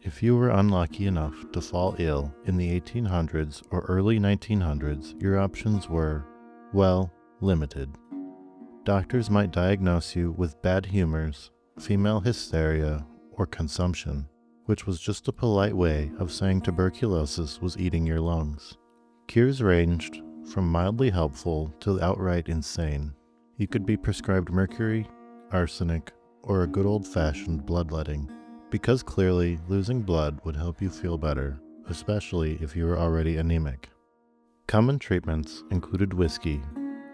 If you were unlucky enough to fall ill in the 1800s or early 1900s, your options were, well, limited. Doctors might diagnose you with bad humors, female hysteria, or consumption, which was just a polite way of saying tuberculosis was eating your lungs. Cures ranged from mildly helpful to outright insane. You could be prescribed mercury, arsenic, or a good old-fashioned bloodletting, because clearly losing blood would help you feel better, especially if you were already anemic. Common treatments included whiskey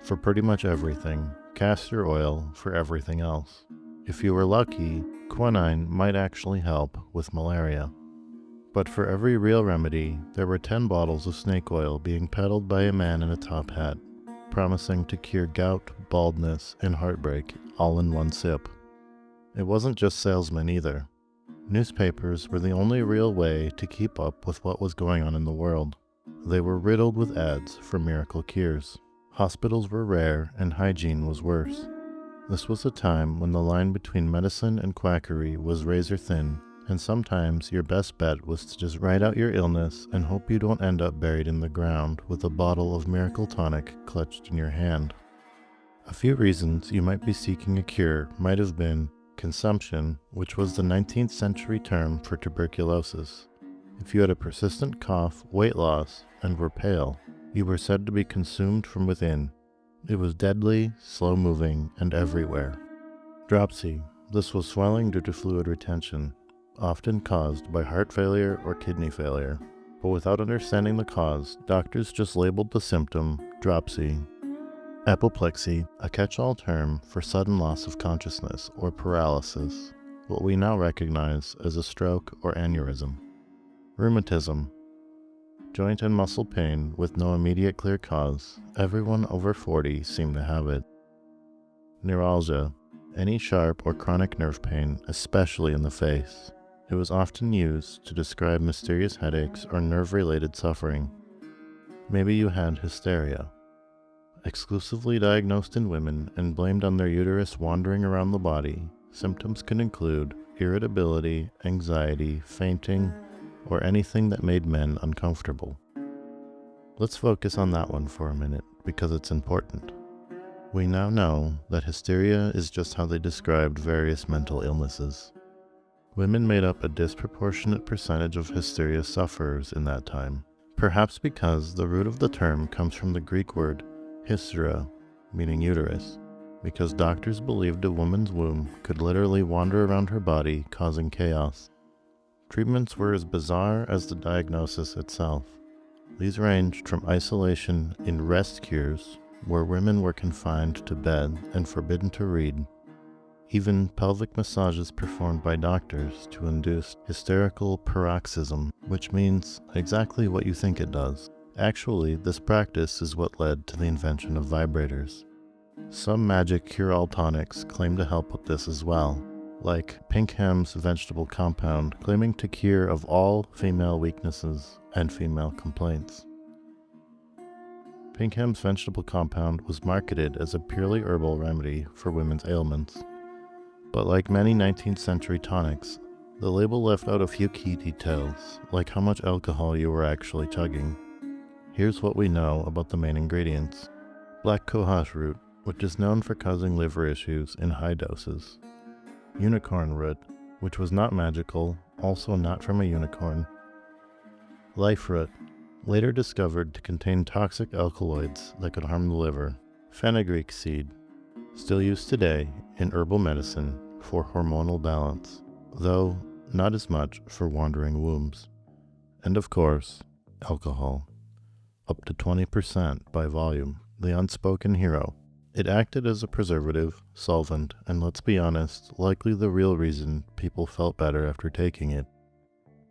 for pretty much everything, castor oil for everything else. If you were lucky, quinine might actually help with malaria. But for every real remedy, there were 10 bottles of snake oil being peddled by a man in a top hat, promising to cure gout, baldness, and heartbreak all in one sip. It wasn't just salesmen either. Newspapers were the only real way to keep up with what was going on in the world. They were riddled with ads for miracle cures. Hospitals were rare and hygiene was worse. This was a time when the line between medicine and quackery was razor thin, and sometimes your best bet was to just ride out your illness and hope you don't end up buried in the ground with a bottle of miracle tonic clutched in your hand. A few reasons you might be seeking a cure might have been consumption, which was the 19th century term for tuberculosis. If you had a persistent cough, weight loss, and were pale, you were said to be consumed from within. It was deadly, slow-moving, and everywhere. Dropsy. This was swelling due to fluid retention, often caused by heart failure or kidney failure. But without understanding the cause, doctors just labeled the symptom dropsy. Apoplexy, a catch-all term for sudden loss of consciousness or paralysis, what we now recognize as a stroke or aneurysm. Rheumatism, joint and muscle pain with no immediate clear cause. Everyone over 40 seemed to have it. Neuralgia, any sharp or chronic nerve pain, especially in the face. It was often used to describe mysterious headaches or nerve-related suffering. Maybe you had hysteria. Exclusively diagnosed in women and blamed on their uterus wandering around the body, symptoms can include irritability, anxiety, fainting, or anything that made men uncomfortable. Let's focus on that one for a minute, because it's important. We now know that hysteria is just how they described various mental illnesses. Women made up a disproportionate percentage of hysteria sufferers in that time, perhaps because the root of the term comes from the Greek word hystera, meaning uterus, because doctors believed a woman's womb could literally wander around her body, causing chaos. Treatments were as bizarre as the diagnosis itself. These ranged from isolation in rest cures, where women were confined to bed and forbidden to read, even pelvic massages performed by doctors to induce hysterical paroxysm, which means exactly what you think it does. Actually, this practice is what led to the invention of vibrators. Some magic cure-all tonics claim to help with this as well, like Pinkham's vegetable compound claiming to cure of all female weaknesses and female complaints. Pinkham's vegetable compound was marketed as a purely herbal remedy for women's ailments. But like many 19th century tonics, the label left out a few key details, like how much alcohol you were actually chugging. Here's what we know about the main ingredients. Black cohosh root, which is known for causing liver issues in high doses. Unicorn root, which was not magical, also not from a unicorn. Life root, later discovered to contain toxic alkaloids that could harm the liver. Fenugreek seed, still used today in herbal medicine for hormonal balance, though not as much for wandering wombs. And of course, alcohol. Up to 20% by volume, the unspoken hero. It acted as a preservative, solvent, and let's be honest, likely the real reason people felt better after taking it.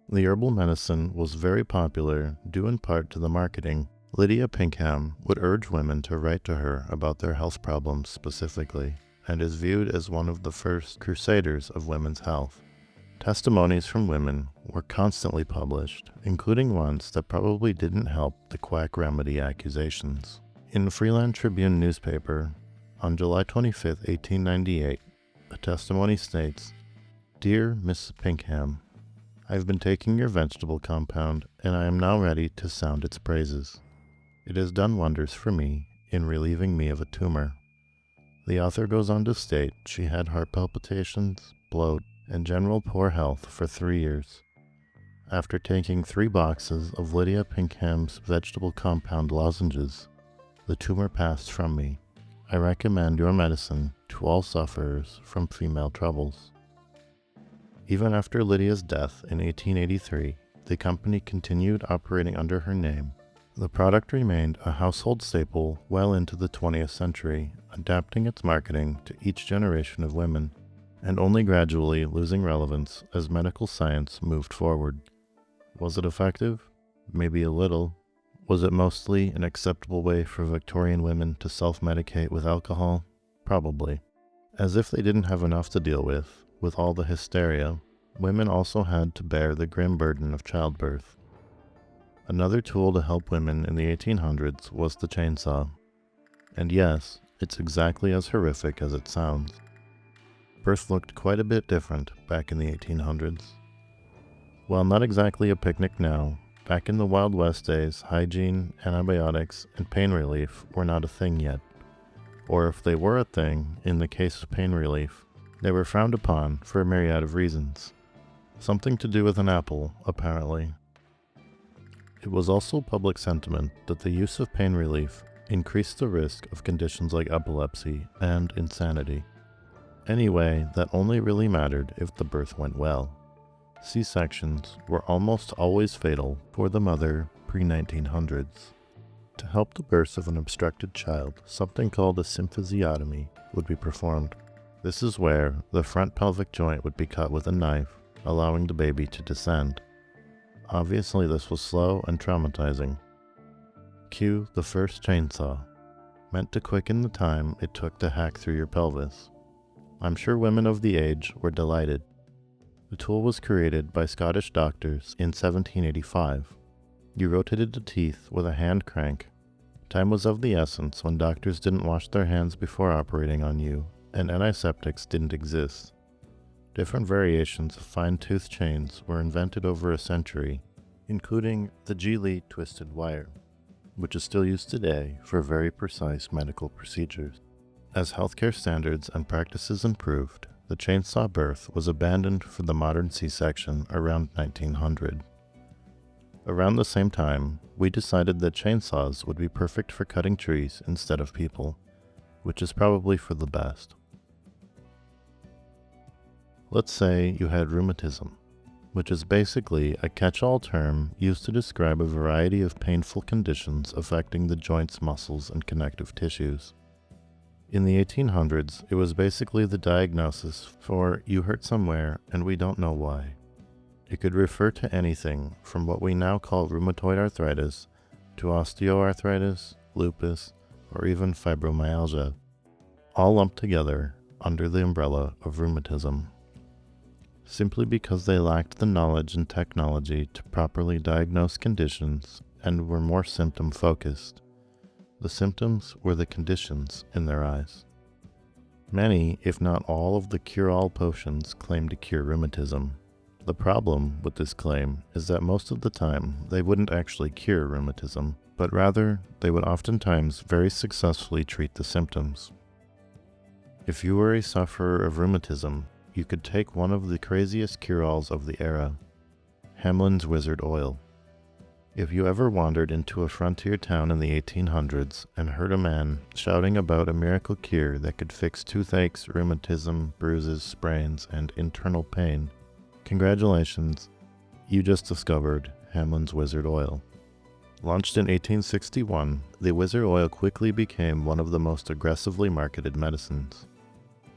The herbal medicine was very popular due in part to the marketing. Lydia Pinkham would urge women to write to her about their health problems specifically, and is viewed as one of the first crusaders of women's health. Testimonies from women were constantly published, including ones that probably didn't help the quack remedy accusations. In the Freeland Tribune newspaper, on July 25, 1898, a testimony states, "Dear Miss Pinkham, I've been taking your vegetable compound, and I am now ready to sound its praises. It has done wonders for me in relieving me of a tumor. The author goes on to state she had heart palpitations, bloat, and general poor health for 3 years. After taking 3 boxes of Lydia Pinkham's vegetable compound lozenges, the tumor passed from me. I recommend your medicine to all sufferers from female troubles. Even after Lydia's death in 1883, the company continued operating under her name. The product remained a household staple well into the 20th century, adapting its marketing to each generation of women, and only gradually losing relevance as medical science moved forward. Was it effective? Maybe a little. Was it mostly an acceptable way for Victorian women to self-medicate with alcohol? Probably. As if they didn't have enough to deal with all the hysteria, women also had to bear the grim burden of childbirth. Another tool to help women in the 1800s was the chainsaw. And yes, it's exactly as horrific as it sounds. Birth looked quite a bit different back in the 1800s. While not exactly a picnic now, back in the Wild West days, hygiene, antibiotics, and pain relief were not a thing yet. Or if they were a thing, in the case of pain relief, they were frowned upon for a myriad of reasons. Something to do with an apple, apparently. It was also public sentiment that the use of pain relief increased the risk of conditions like epilepsy and insanity. Anyway, that only really mattered if the birth went well. C-sections were almost always fatal for the mother pre-1900s. To help the birth of an obstructed child, something called a symphysiotomy would be performed. This is where the front pelvic joint would be cut with a knife, allowing the baby to descend. Obviously this was slow and traumatizing. Cue the first chainsaw, meant to quicken the time it took to hack through your pelvis. I'm sure women of the age were delighted. The tool was created by Scottish doctors in 1785. You rotated the teeth with a hand crank. Time was of the essence when doctors didn't wash their hands before operating on you, and antiseptics didn't exist. Different variations of fine-tooth chains were invented over a century, including the G-lead twisted wire, which is still used today for very precise medical procedures. As healthcare standards and practices improved, the chainsaw birth was abandoned for the modern C-section around 1900. Around the same time, we decided that chainsaws would be perfect for cutting trees instead of people, which is probably for the best. Let's say you had rheumatism, which is basically a catch-all term used to describe a variety of painful conditions affecting the joints, muscles, and connective tissues. In the 1800s, it was basically the diagnosis for you hurt somewhere and we don't know why. It could refer to anything from what we now call rheumatoid arthritis to osteoarthritis, lupus, or even fibromyalgia, all lumped together under the umbrella of rheumatism. Simply because they lacked the knowledge and technology to properly diagnose conditions and were more symptom-focused. The symptoms were the conditions in their eyes. Many, if not all, of the cure-all potions claim to cure rheumatism. The problem with this claim is that most of the time they wouldn't actually cure rheumatism, but rather they would oftentimes very successfully treat the symptoms. If you were a sufferer of rheumatism, you could take one of the craziest cure-alls of the era, Hamlin's Wizard Oil. If you ever wandered into a frontier town in the 1800s and heard a man shouting about a miracle cure that could fix toothaches, rheumatism, bruises, sprains, and internal pain, congratulations, you just discovered Hamlin's Wizard Oil. Launched in 1861, the Wizard Oil quickly became one of the most aggressively marketed medicines.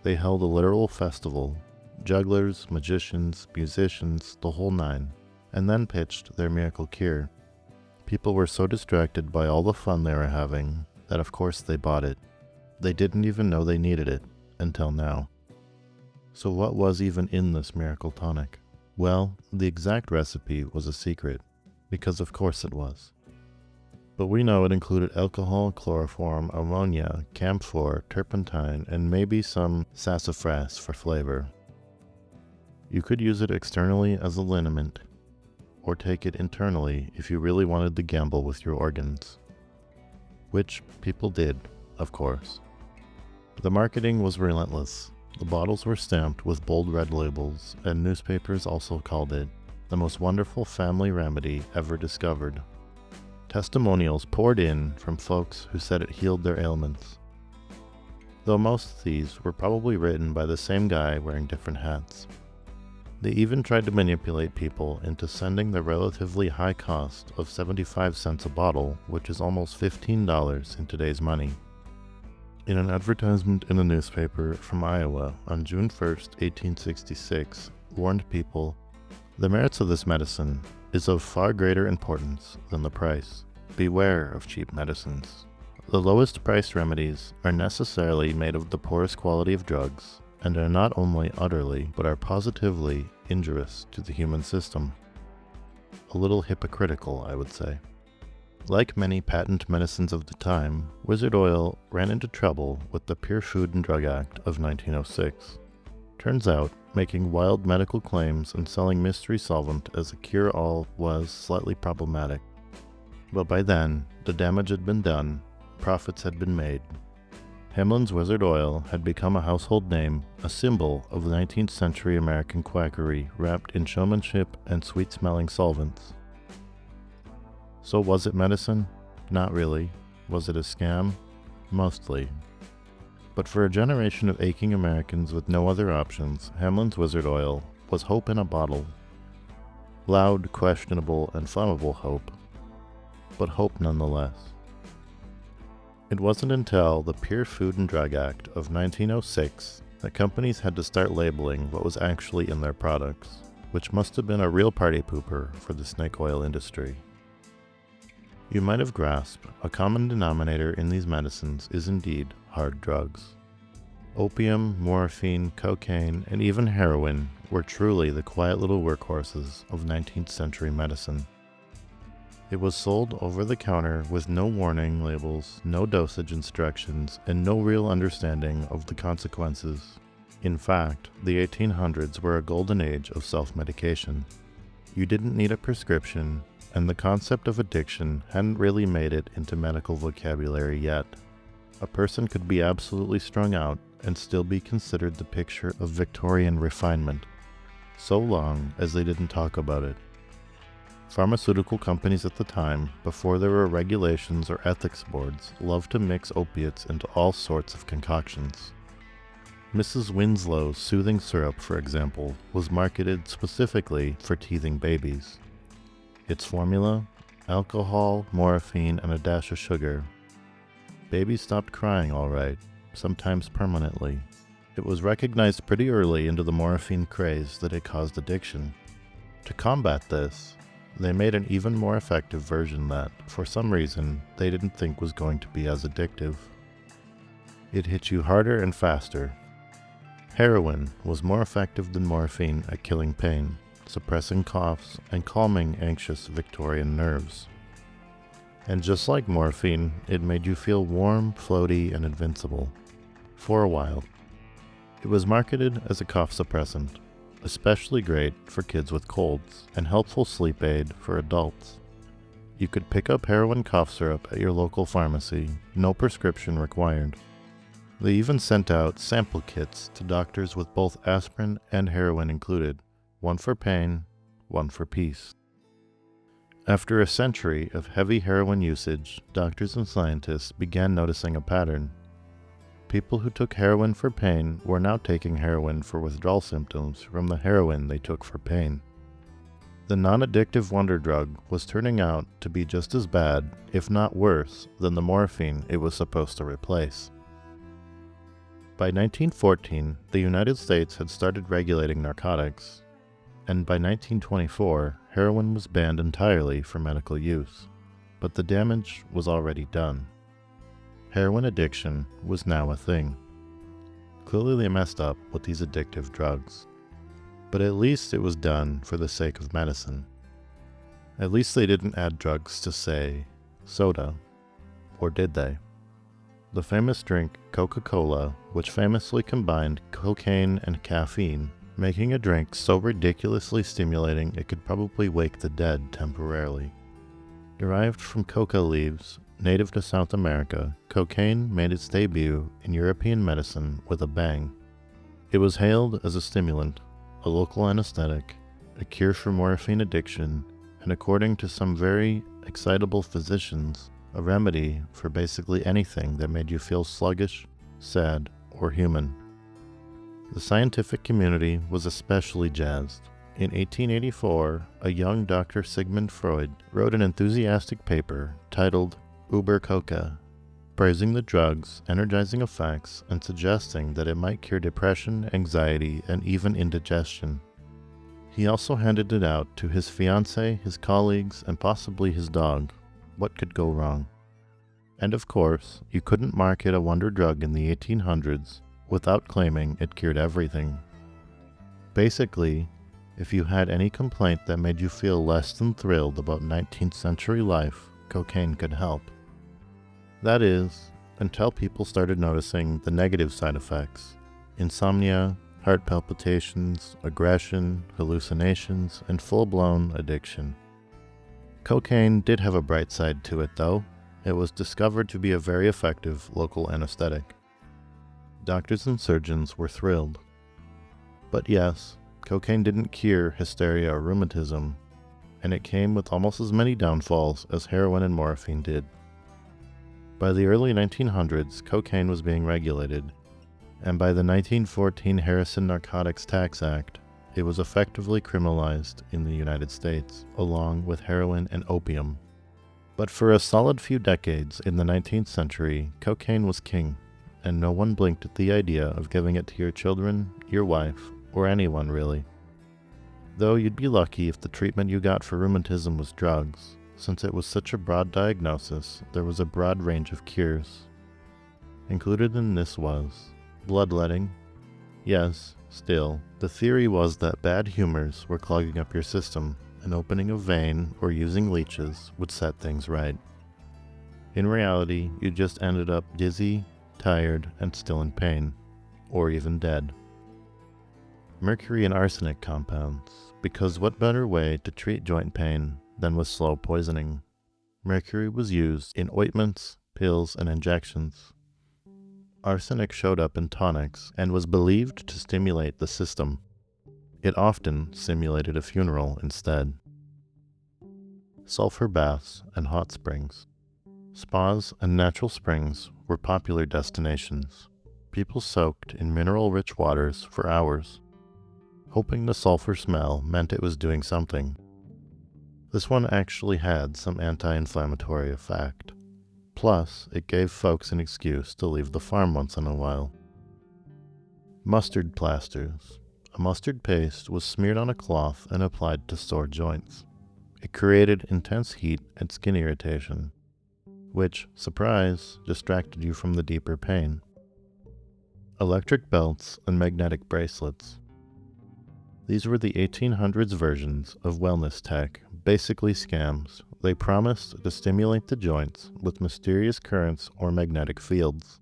They held a literal festival, jugglers, magicians, musicians, the whole nine, and then pitched their miracle cure. People were so distracted by all the fun they were having that of course they bought it. They didn't even know they needed it, until now. So what was even in this miracle tonic? Well, the exact recipe was a secret, because of course it was. But we know it included alcohol, chloroform, ammonia, camphor, turpentine, and maybe some sassafras for flavor. You could use it externally as a liniment, or take it internally if you really wanted to gamble with your organs. Which people did, of course. The marketing was relentless. The bottles were stamped with bold red labels, and newspapers also called it the most wonderful family remedy ever discovered. Testimonials poured in from folks who said it healed their ailments, though most of these were probably written by the same guy wearing different hats. They even tried to manipulate people into sending the relatively high cost of 75 cents a bottle, which is almost $15 in today's money. In an advertisement in a newspaper from Iowa on June 1st, 1866, warned people, "The merits of this medicine is of far greater importance than the price. Beware of cheap medicines. The lowest priced remedies are necessarily made of the poorest quality of drugs, and are not only utterly, but are positively injurious to the human system." A little hypocritical, I would say. Like many patent medicines of the time, wizard oil ran into trouble with the Pure Food and Drug Act of 1906. Turns out, making wild medical claims and selling mystery solvent as a cure-all was slightly problematic. But by then, the damage had been done, profits had been made. Hamlin's Wizard Oil had become a household name, a symbol of 19th century American quackery wrapped in showmanship and sweet-smelling solvents. So was it medicine? Not really. Was it a scam? Mostly. But for a generation of aching Americans with no other options, Hamlin's Wizard Oil was hope in a bottle. Loud, questionable, and flammable hope, but hope nonetheless. It wasn't until the Pure Food and Drug Act of 1906 that companies had to start labeling what was actually in their products, which must have been a real party pooper for the snake oil industry. You might have grasped, a common denominator in these medicines is indeed hard drugs. Opium, morphine, cocaine, and even heroin were truly the quiet little workhorses of 19th century medicine. It was sold over the counter with no warning labels, no dosage instructions, and no real understanding of the consequences. In fact, the 1800s were a golden age of self-medication. You didn't need a prescription, and the concept of addiction hadn't really made it into medical vocabulary yet. A person could be absolutely strung out and still be considered the picture of Victorian refinement, so long as they didn't talk about it. Pharmaceutical companies at the time, before there were regulations or ethics boards, loved to mix opiates into all sorts of concoctions. Mrs. Winslow's soothing syrup, for example, was marketed specifically for teething babies. Its formula? Alcohol, morphine, and a dash of sugar. Babies stopped crying all right, sometimes permanently. It was recognized pretty early into the morphine craze that it caused addiction. To combat this, they made an even more effective version that, for some reason, they didn't think was going to be as addictive. It hit you harder and faster. Heroin was more effective than morphine at killing pain, suppressing coughs, and calming anxious Victorian nerves. And just like morphine, it made you feel warm, floaty, and invincible. For a while. It was marketed as a cough suppressant, especially great for kids with colds, and helpful sleep aid for adults. You could pick up heroin cough syrup at your local pharmacy, no prescription required. They even sent out sample kits to doctors with both aspirin and heroin included, one for pain, one for peace. After a century of heavy heroin usage, doctors and scientists began noticing a pattern. People who took heroin for pain were now taking heroin for withdrawal symptoms from the heroin they took for pain. The non-addictive wonder drug was turning out to be just as bad, if not worse, than the morphine it was supposed to replace. By 1914, the United States had started regulating narcotics, and by 1924, heroin was banned entirely for medical use. But the damage was already done. Heroin addiction was now a thing. Clearly they messed up with these addictive drugs. But at least it was done for the sake of medicine. At least they didn't add drugs to, say, soda. Or did they? The famous drink Coca-Cola, which famously combined cocaine and caffeine, making a drink so ridiculously stimulating it could probably wake the dead temporarily. Derived from coca leaves, native to South America, cocaine made its debut in European medicine with a bang. It was hailed as a stimulant, a local anesthetic, a cure for morphine addiction, and according to some very excitable physicians, a remedy for basically anything that made you feel sluggish, sad, or human. The scientific community was especially jazzed. In 1884, a young Dr. Sigmund Freud wrote an enthusiastic paper titled Über Coca, praising the drug's energizing effects and suggesting that it might cure depression, anxiety, and even indigestion. He also handed it out to his fiancée, his colleagues, and possibly his dog. What could go wrong? And of course, you couldn't market a wonder drug in the 1800s without claiming it cured everything. Basically, if you had any complaint that made you feel less than thrilled about 19th century life, cocaine could help. That is, until people started noticing the negative side effects: insomnia, heart palpitations, aggression, hallucinations, and full-blown addiction. Cocaine did have a bright side to it, though. It was discovered to be a very effective local anesthetic. Doctors and surgeons were thrilled. But yes, cocaine didn't cure hysteria or rheumatism, and it came with almost as many downfalls as heroin and morphine did. By the early 1900s, cocaine was being regulated, and by the 1914 Harrison Narcotics Tax Act, it was effectively criminalized in the United States, along with heroin and opium. But for a solid few decades in the 19th century, cocaine was king, and no one blinked at the idea of giving it to your children, your wife, or anyone really. Though you'd be lucky if the treatment you got for rheumatism was drugs. Since it was such a broad diagnosis, there was a broad range of cures. Included in this was bloodletting. Yes, still, the theory was that bad humors were clogging up your system, and opening a vein or using leeches would set things right. In reality, you just ended up dizzy, tired, and still in pain, or even dead. Mercury and arsenic compounds, because what better way to treat joint pain than with slow poisoning? Mercury was used in ointments, pills, and injections. Arsenic showed up in tonics and was believed to stimulate the system. It often simulated a funeral instead. Sulfur baths and hot springs. Spas and natural springs were popular destinations. People soaked in mineral-rich waters for hours, hoping the sulfur smell meant it was doing something. This one actually had some anti-inflammatory effect. Plus, it gave folks an excuse to leave the farm once in a while. Mustard plasters. A mustard paste was smeared on a cloth and applied to sore joints. It created intense heat and skin irritation, which, surprise, distracted you from the deeper pain. Electric belts and magnetic bracelets. These were the 1800s versions of wellness tech, basically scams. They promised to stimulate the joints with mysterious currents or magnetic fields.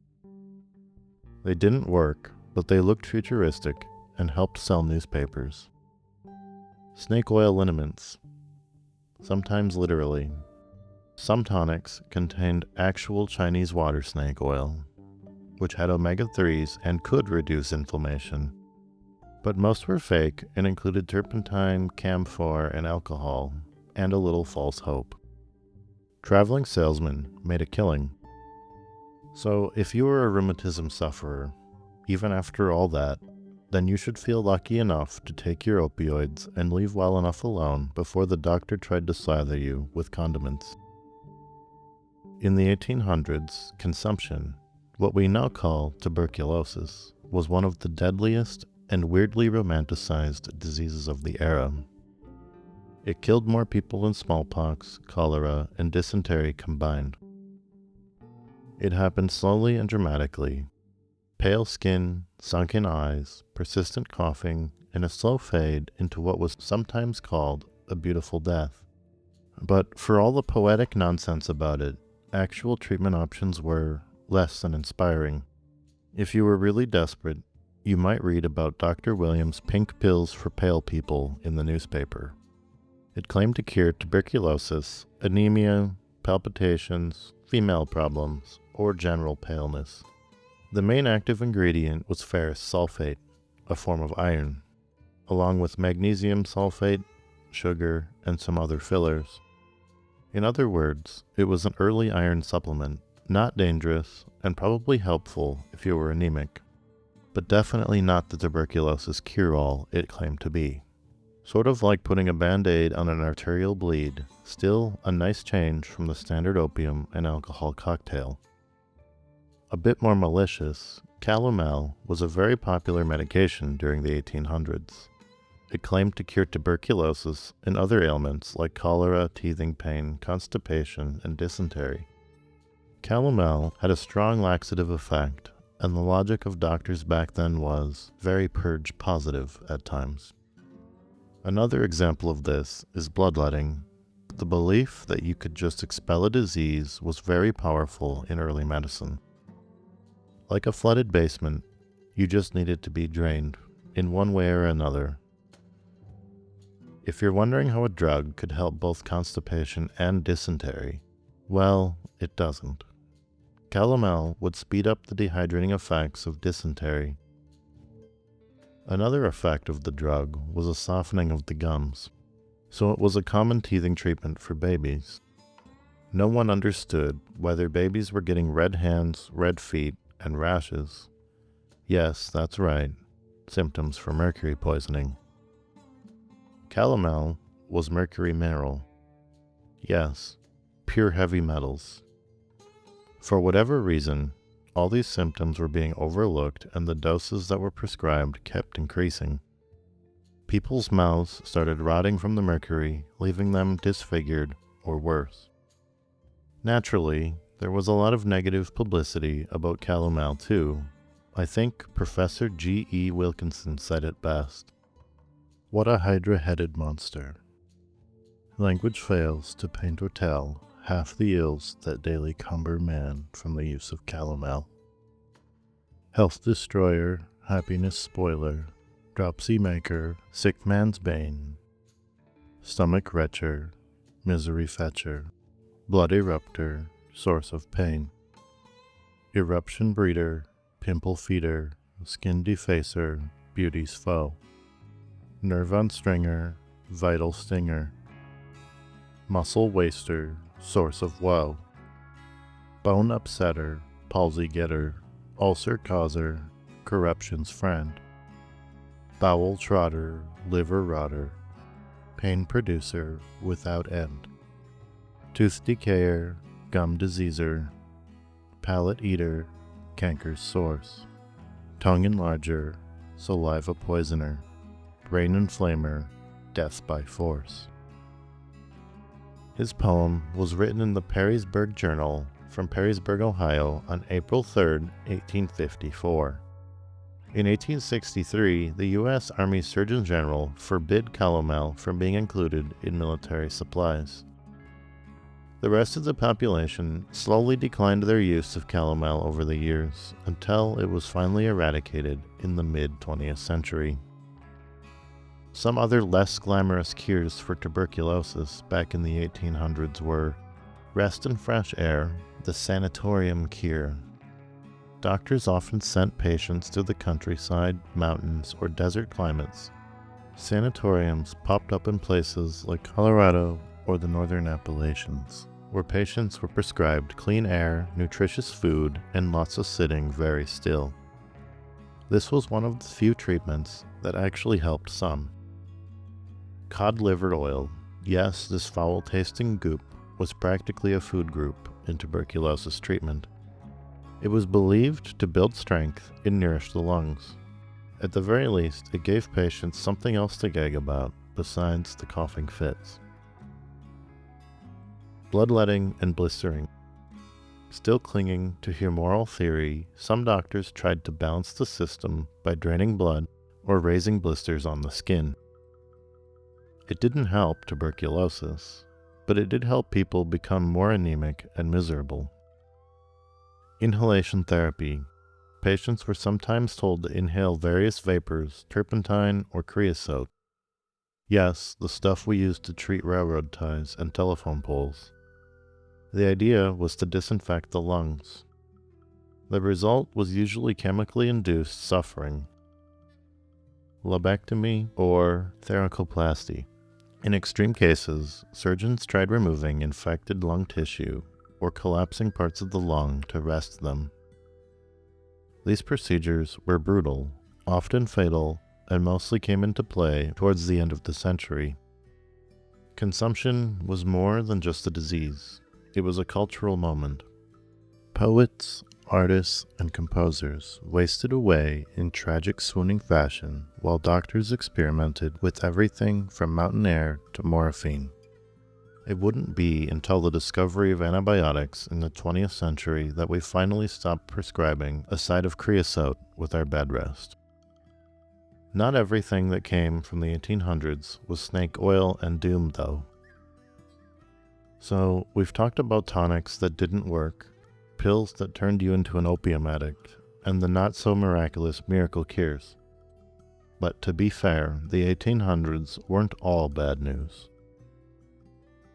They didn't work, but they looked futuristic and helped sell newspapers. Snake oil liniments, sometimes literally. Some tonics contained actual Chinese water snake oil, which had omega-3s and could reduce inflammation. But most were fake and included turpentine, camphor, and alcohol, and a little false hope. Traveling salesmen made a killing. So if you were a rheumatism sufferer, even after all that, then you should feel lucky enough to take your opioids and leave well enough alone before the doctor tried to slather you with condiments. In the 1800s, consumption, what we now call tuberculosis, was one of the deadliest and weirdly romanticized diseases of the era. It killed more people than smallpox, cholera, and dysentery combined. It happened slowly and dramatically. Pale skin, sunken eyes, persistent coughing, and a slow fade into what was sometimes called a beautiful death. But for all the poetic nonsense about it, actual treatment options were less than inspiring. If you were really desperate, You might read about Dr. Williams' pink pills for pale people in the newspaper. It claimed to cure tuberculosis, anemia, palpitations, female problems, or general paleness. The main active ingredient was ferrous sulfate, a form of iron, along with magnesium sulfate, sugar, and some other fillers. In other words, it was an early iron supplement, not dangerous, and probably helpful if you were anemic, but definitely not the tuberculosis cure-all it claimed to be. Sort of like putting a band-aid on an arterial bleed, still a nice change from the standard opium and alcohol cocktail. A bit more malicious, calomel was a very popular medication during the 1800s. It claimed to cure tuberculosis and other ailments like cholera, teething pain, constipation, and dysentery. Calomel had a strong laxative effect, and the logic of doctors back then was very purge positive at times. Another example of this is bloodletting. The belief that you could just expel a disease was very powerful in early medicine. Like a flooded basement, you just needed to be drained, in one way or another. If you're wondering how a drug could help both constipation and dysentery, well, it doesn't. Calomel would speed up the dehydrating effects of dysentery. Another effect of the drug was a softening of the gums, so it was a common teething treatment for babies. No one understood whether babies were getting red hands, red feet, and rashes. Yes, that's right, symptoms for mercury poisoning. Calomel was mercury mineral. Yes, pure heavy metals. For whatever reason, all these symptoms were being overlooked and the doses that were prescribed kept increasing. People's mouths started rotting from the mercury, leaving them disfigured or worse. Naturally, there was a lot of negative publicity about calomel too. I think Professor G.E. Wilkinson said it best. What a hydra-headed monster. Language fails to paint or tell half the ills that daily cumber man from the use of calomel. Health destroyer, happiness spoiler, dropsy maker, sick man's bane, stomach wretcher, misery fetcher, blood erupter, source of pain, eruption breeder, pimple feeder, skin defacer, beauty's foe, nerve unstringer, vital stinger, muscle waster, source of woe, bone upsetter, palsy getter, ulcer causer, corruption's friend, bowel trotter, liver rotter, pain producer without end, tooth decayer, gum diseaser, palate eater, canker's source, tongue enlarger, saliva poisoner, brain inflamer, death by force. His poem was written in the Perrysburg Journal from Perrysburg, Ohio on April 3, 1854. In 1863, the U.S. Army Surgeon General forbid calomel from being included in military supplies. The rest of the population slowly declined their use of calomel over the years until it was finally eradicated in the mid-20th century. Some other less glamorous cures for tuberculosis back in the 1800s were rest and fresh air, the sanatorium cure. Doctors often sent patients to the countryside, mountains, or desert climates. Sanatoriums popped up in places like Colorado or the northern Appalachians, where patients were prescribed clean air, nutritious food, and lots of sitting very still. This was one of the few treatments that actually helped some. Cod liver oil, yes, this foul-tasting goop, was practically a food group in tuberculosis treatment. It was believed to build strength and nourish the lungs. At the very least, it gave patients something else to gag about besides the coughing fits. Bloodletting and blistering. Still clinging to humoral theory, some doctors tried to balance the system by draining blood or raising blisters on the skin. It didn't help tuberculosis, but it did help people become more anemic and miserable. Inhalation therapy. patients were sometimes told to inhale various vapors, turpentine or creosote. Yes, the stuff we used to treat railroad ties and telephone poles. The idea was to disinfect the lungs. The result was usually chemically induced suffering, lobectomy or thoracoplasty. In extreme cases, surgeons tried removing infected lung tissue or collapsing parts of the lung to rest them. These procedures were brutal, often fatal, and mostly came into play towards the end of the century. Consumption was more than just a disease. It was a cultural moment. Poets, artists, and composers wasted away in tragic swooning fashion while doctors experimented with everything from mountain air to morphine. It wouldn't be until the discovery of antibiotics in the 20th century that we finally stopped prescribing a side of creosote with our bed rest. Not everything that came from the 1800s was snake oil and doom, though. So, we've talked about tonics that didn't work, pills that turned you into an opium addict, and the not-so-miraculous miracle cures. But to be fair, the 1800s weren't all bad news.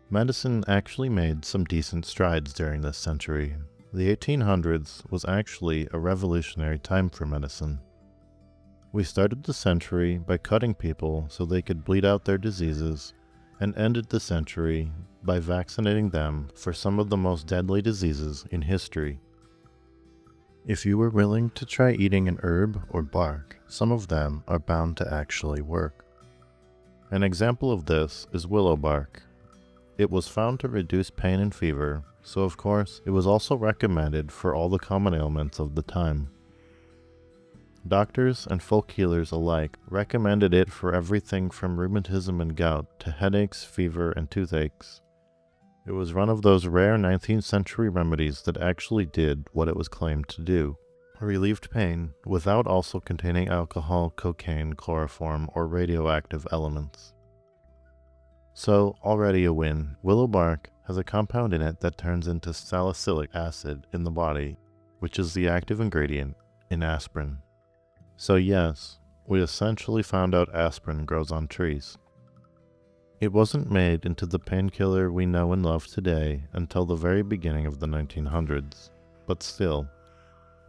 Medicine actually made some decent strides during this century. The 1800s was actually a revolutionary time for medicine. We started the century by cutting people so they could bleed out their diseases, and ended the century by vaccinating them for some of the most deadly diseases in history. If you were willing to try eating an herb or bark, some of them are bound to actually work. An example of this is willow bark. It was found to reduce pain and fever, so of course it was also recommended for all the common ailments of the time. Doctors and folk healers alike recommended it for everything from rheumatism and gout to headaches, fever, and toothaches. It was one of those rare 19th century remedies that actually did what it was claimed to do. Relieved pain without also containing alcohol, cocaine, chloroform, or radioactive elements. So, already a win. Willow bark has a compound in it that turns into salicylic acid in the body, which is the active ingredient in aspirin. So yes, we essentially found out aspirin grows on trees. It wasn't made into the painkiller we know and love today until the very beginning of the 1900s, but still,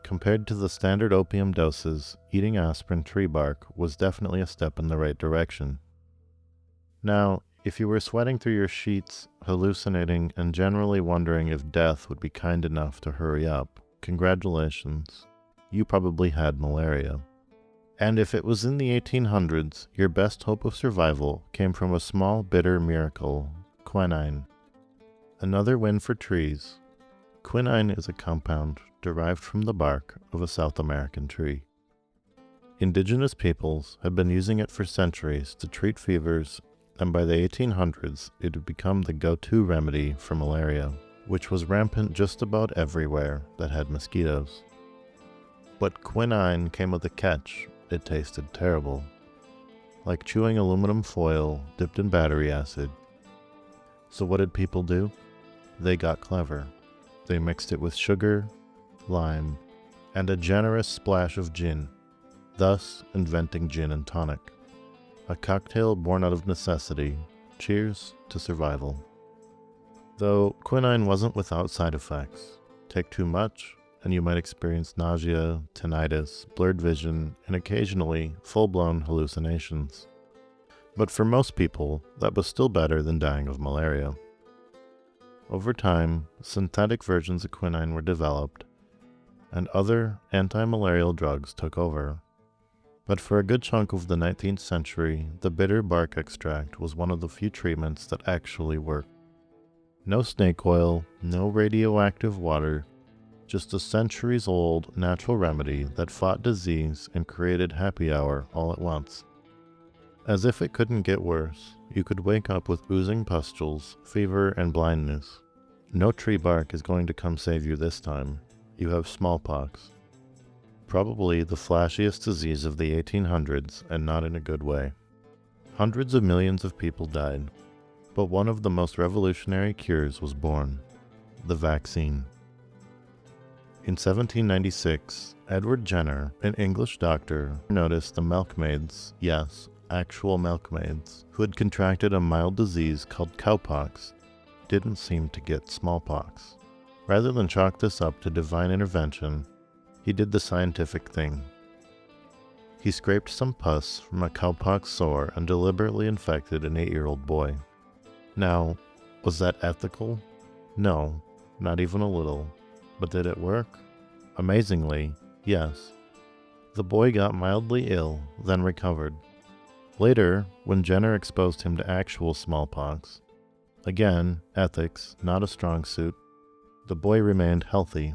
compared to the standard opium doses, eating aspirin tree bark was definitely a step in the right direction. Now, if you were sweating through your sheets, hallucinating, and generally wondering if death would be kind enough to hurry up, congratulations, you probably had malaria. And if it was in the 1800s, your best hope of survival came from a small bitter miracle, quinine. Another win for trees. Quinine is a compound derived from the bark of a South American tree. Indigenous peoples had been using it for centuries to treat fevers, and by the 1800s it had become the go-to remedy for malaria, which was rampant just about everywhere that had mosquitoes. But quinine came with a catch. It tasted terrible, like chewing aluminum foil dipped in battery acid. So what did people do? They got clever. They mixed it with sugar, lime, and a generous splash of gin, thus inventing gin and tonic. A cocktail born out of necessity. Cheers to survival. Though quinine wasn't without side effects. Take too much, and you might experience nausea, tinnitus, blurred vision, and occasionally full-blown hallucinations. But for most people, that was still better than dying of malaria. Over time, synthetic versions of quinine were developed, and other anti-malarial drugs took over. But for a good chunk of the 19th century, the bitter bark extract was one of the few treatments that actually worked. No snake oil, no radioactive water, just a centuries-old natural remedy that fought disease and created happy hour all at once. As if it couldn't get worse, you could wake up with oozing pustules, fever, and blindness. No tree bark is going to come save you this time. You have smallpox. Probably the flashiest disease of the 1800s, and not in a good way. Hundreds of millions of people died, but one of the most revolutionary cures was born: the vaccine. In 1796, Edward Jenner, an English doctor, noticed the milkmaids, yes, actual milkmaids, who had contracted a mild disease called cowpox, didn't seem to get smallpox. Rather than chalk this up to divine intervention, he did the scientific thing. He scraped some pus from a cowpox sore and deliberately infected an 8-year-old boy. Now, was that ethical? No, not even a little. But did it work? Amazingly, yes. The boy got mildly ill, then recovered. Later, when Jenner exposed him to actual smallpox, again, ethics, not a strong suit, the boy remained healthy.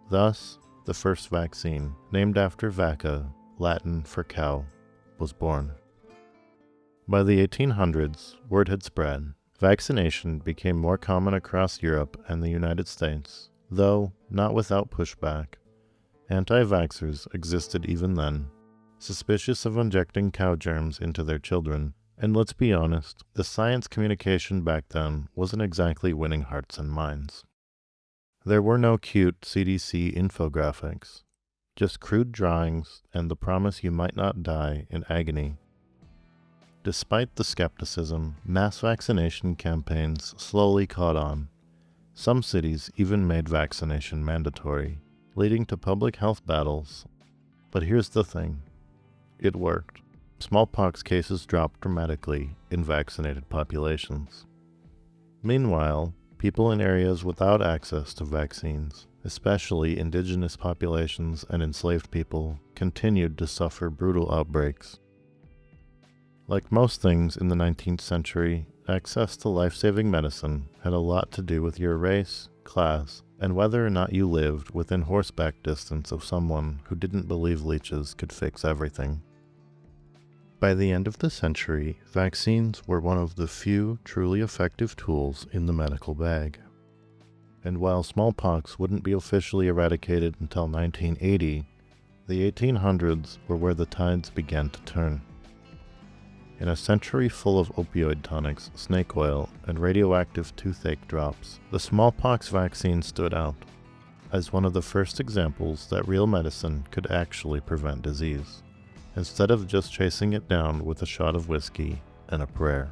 Thus, the first vaccine, named after vacca, Latin for cow, was born. By the 1800s, word had spread. Vaccination became more common across Europe and the United States, though not without pushback. Anti-vaxxers existed even then, suspicious of injecting cow germs into their children, and let's be honest, the science communication back then wasn't exactly winning hearts and minds. There were no cute CDC infographics, just crude drawings and the promise you might not die in agony. Despite the skepticism, mass vaccination campaigns slowly caught on. Some cities even made vaccination mandatory, leading to public health battles. But here's the thing. It worked. Smallpox cases dropped dramatically in vaccinated populations. Meanwhile, people in areas without access to vaccines, especially indigenous populations and enslaved people, continued to suffer brutal outbreaks. Like most things in the 19th century, access to life-saving medicine had a lot to do with your race, class, and whether or not you lived within horseback distance of someone who didn't believe leeches could fix everything. By the end of the century, vaccines were one of the few truly effective tools in the medical bag. And while smallpox wouldn't be officially eradicated until 1980, the 1800s were where the tides began to turn. In a century full of opioid tonics, snake oil, and radioactive toothache drops, the smallpox vaccine stood out as one of the first examples that real medicine could actually prevent disease, instead of just chasing it down with a shot of whiskey and a prayer.